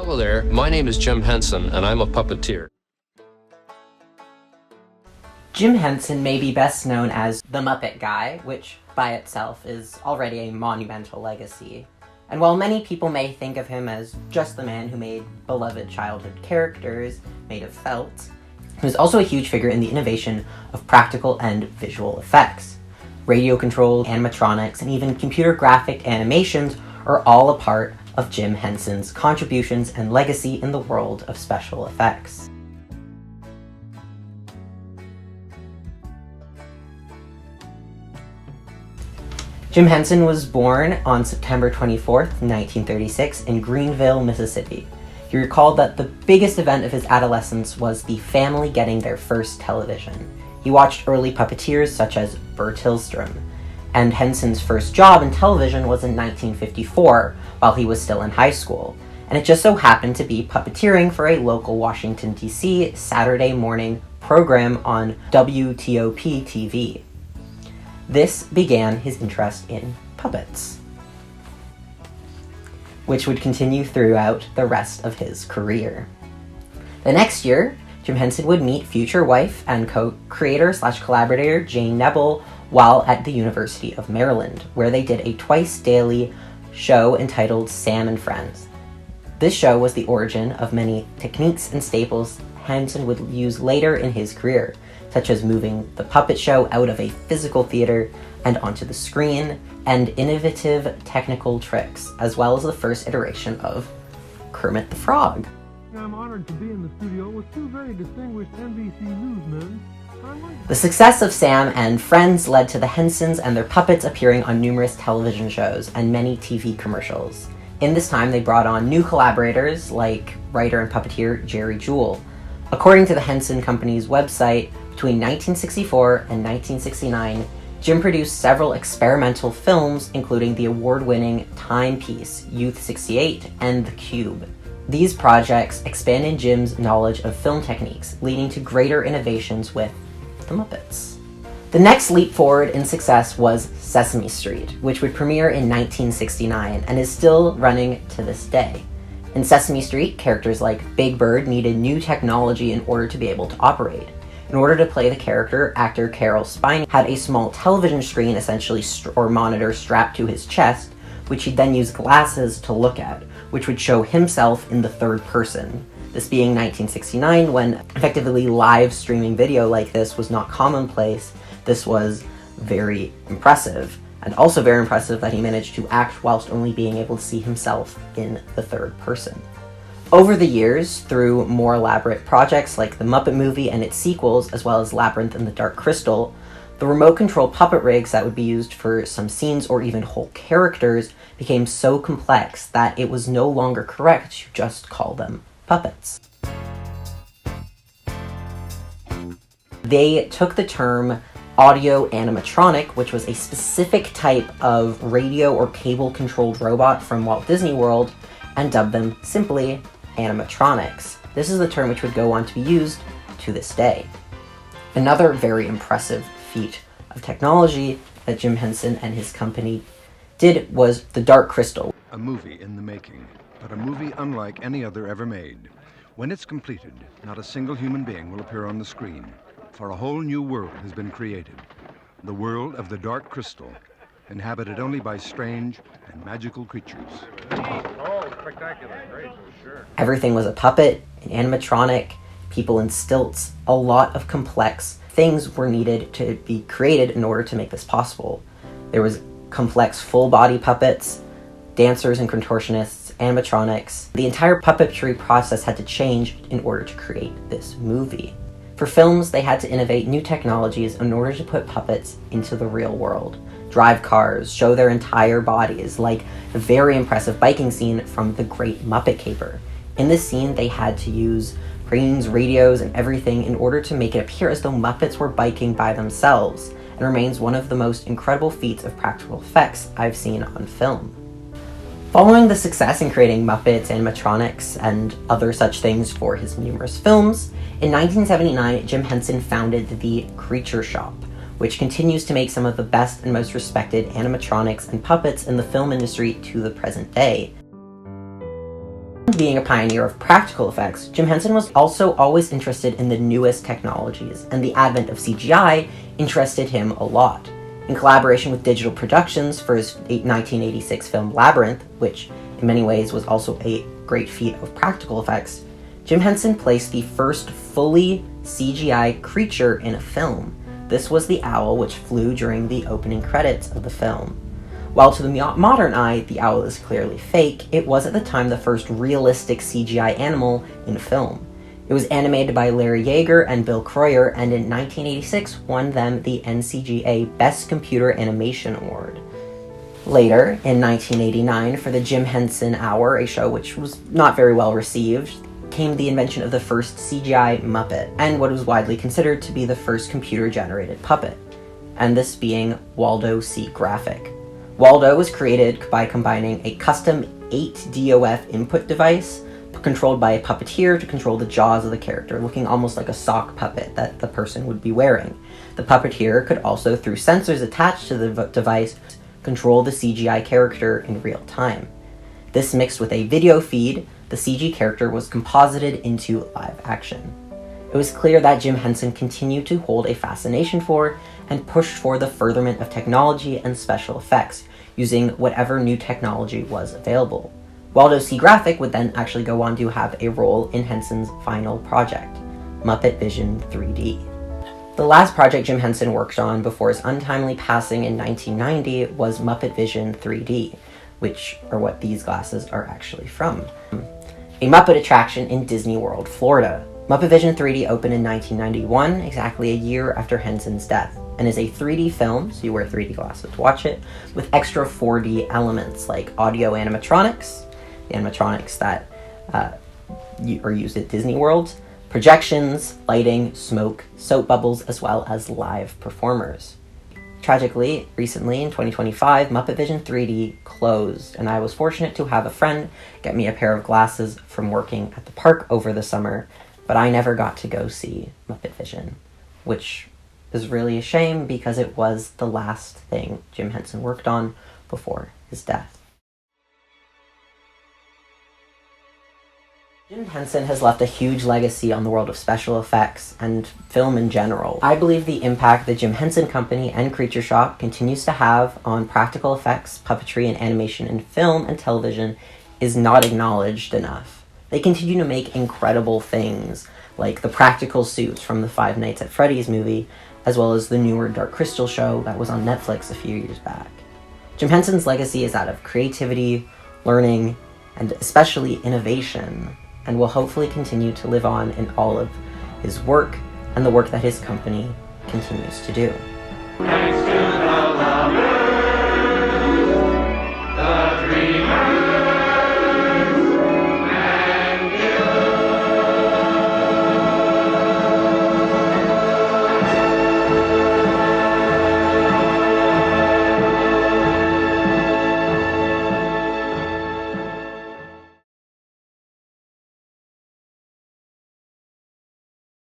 Hello there, my name is Jim Henson and I'm a puppeteer. Jim Henson may be best known as the Muppet Guy, which by itself is already a monumental legacy. And while many people may think of him as just the man who made beloved childhood characters made of felt, he was also a huge figure in the innovation of practical and visual effects. Radio-controlled animatronics and even computer graphic animations are all a part of Jim Henson's contributions and legacy in the world of special effects. Jim Henson was born on September 24th, 1936 in Greenville, Mississippi. He recalled that the biggest event of his adolescence was the family getting their first television. He watched early puppeteers such as Bert Hillstrom, and Henson's first job in television was in 1954 while he was still in high school, and it just so happened to be puppeteering for a local Washington, D.C. Saturday morning program on WTOP TV. This began his interest in puppets, which would continue throughout the rest of his career. The next year, Jim Henson would meet future wife and co-creator/collaborator Jane Nebel while at the University of Maryland, where they did a twice-daily show entitled Sam and Friends. This show was the origin of many techniques and staples Henson would use later in his career, such as moving the puppet show out of a physical theater and onto the screen, and innovative technical tricks, as well as the first iteration of Kermit the Frog. I'm honored to be in the studio with two very distinguished NBC newsmen. The success of Sam and Friends led to the Hensons and their puppets appearing on numerous television shows and many TV commercials. In this time, they brought on new collaborators like writer and puppeteer Jerry Jewell. According to the Henson Company's website, between 1964 and 1969, Jim produced several experimental films, including the award-winning timepiece Youth 68 and The Cube. These projects expanded Jim's knowledge of film techniques, leading to greater innovations with the Muppets. The next leap forward in success was Sesame Street, which would premiere in 1969 and is still running to this day. In Sesame Street, characters like Big Bird needed new technology in order to be able to operate. In order to play the character, actor Carol Spine had a small television screen, essentially or monitor, strapped to his chest, which he'd then use glasses to look at, which would show himself in the third person. This being 1969, when effectively live streaming video like this was not commonplace, this was very impressive. And also very impressive that he managed to act whilst only being able to see himself in the third person. Over the years, through more elaborate projects like the Muppet Movie and its sequels, as well as Labyrinth and the Dark Crystal, the remote-control puppet rigs that would be used for some scenes or even whole characters became so complex that it was no longer correct to just call them puppets. They took the term audio animatronic, which was a specific type of radio or cable-controlled robot from Walt Disney World, and dubbed them simply animatronics. This is the term which would go on to be used to this day. Another very impressive feat of technology that Jim Henson and his company did was the Dark Crystal. A movie in the making, but a movie unlike any other ever made. When it's completed, not a single human being will appear on the screen, for a whole new world has been created. The world of the Dark Crystal, inhabited only by strange and magical creatures. Oh, spectacular. Great, sure. Everything was a puppet, an animatronic, people in stilts. A lot of complex things were needed to be created in order to make this possible. There was complex full-body puppets, dancers and contortionists, animatronics. The entire puppetry process had to change in order to create this movie. For films, they had to innovate new technologies in order to put puppets into the real world. Drive cars, show their entire bodies, like the very impressive biking scene from The Great Muppet Caper. In this scene, they had to use cranes, radios, and everything in order to make it appear as though Muppets were biking by themselves, and remains one of the most incredible feats of practical effects I've seen on film. Following the success in creating Muppets, animatronics, and other such things for his numerous films, in 1979, Jim Henson founded the Creature Shop, which continues to make some of the best and most respected animatronics and puppets in the film industry to the present day. Being a pioneer of practical effects, Jim Henson was also always interested in the newest technologies, and the advent of CGI interested him a lot. In collaboration with Digital Productions for his 1986 film Labyrinth, which in many ways was also a great feat of practical effects, Jim Henson placed the first fully CGI creature in a film. This was the owl which flew during the opening credits of the film. While to the modern eye, the owl is clearly fake, it was at the time the first realistic CGI animal in film. It was animated by Larry Yeager and Bill Croyer, and in 1986 won them the NCGA Best Computer Animation Award. Later, in 1989, for the Jim Henson Hour, a show which was not very well received, came the invention of the first CGI Muppet, and what was widely considered to be the first computer-generated puppet, and this being Waldo C. Graphic. Waldo was created by combining a custom 8DOF input device controlled by a puppeteer to control the jaws of the character, looking almost like a sock puppet that the person would be wearing. The puppeteer could also, through sensors attached to the device, control the CGI character in real time. This mixed with a video feed, the CG character was composited into live action. It was clear that Jim Henson continued to hold a fascination for and pushed for the furtherment of technology and special effects, using whatever new technology was available. Waldo C. Graphic would then actually go on to have a role in Henson's final project, Muppet Vision 3D. The last project Jim Henson worked on before his untimely passing in 1990 was Muppet Vision 3D, which are what these glasses are actually from. A Muppet attraction in Disney World, Florida. Muppet Vision 3D opened in 1991, exactly a year after Henson's death, and is a 3D film, so you wear 3D glasses to watch it, with extra 4D elements like audio animatronics, the animatronics that are used at Disney World, projections, lighting, smoke, soap bubbles, as well as live performers. Tragically, recently in 2025, Muppet Vision 3D closed, and I was fortunate to have a friend get me a pair of glasses from working at the park over the summer, but I never got to go see Muppet Vision, which is really a shame because it was the last thing Jim Henson worked on before his death. Jim Henson has left a huge legacy on the world of special effects and film in general. I believe the impact the Jim Henson Company and Creature Shop continues to have on practical effects, puppetry, and animation in film and television is not acknowledged enough. They continue to make incredible things, like the practical suits from the Five Nights at Freddy's movie, as well as the newer Dark Crystal show that was on Netflix a few years back. Jim Henson's legacy is that of creativity, learning, and especially innovation, and will hopefully continue to live on in all of his work and the work that his company continues to do.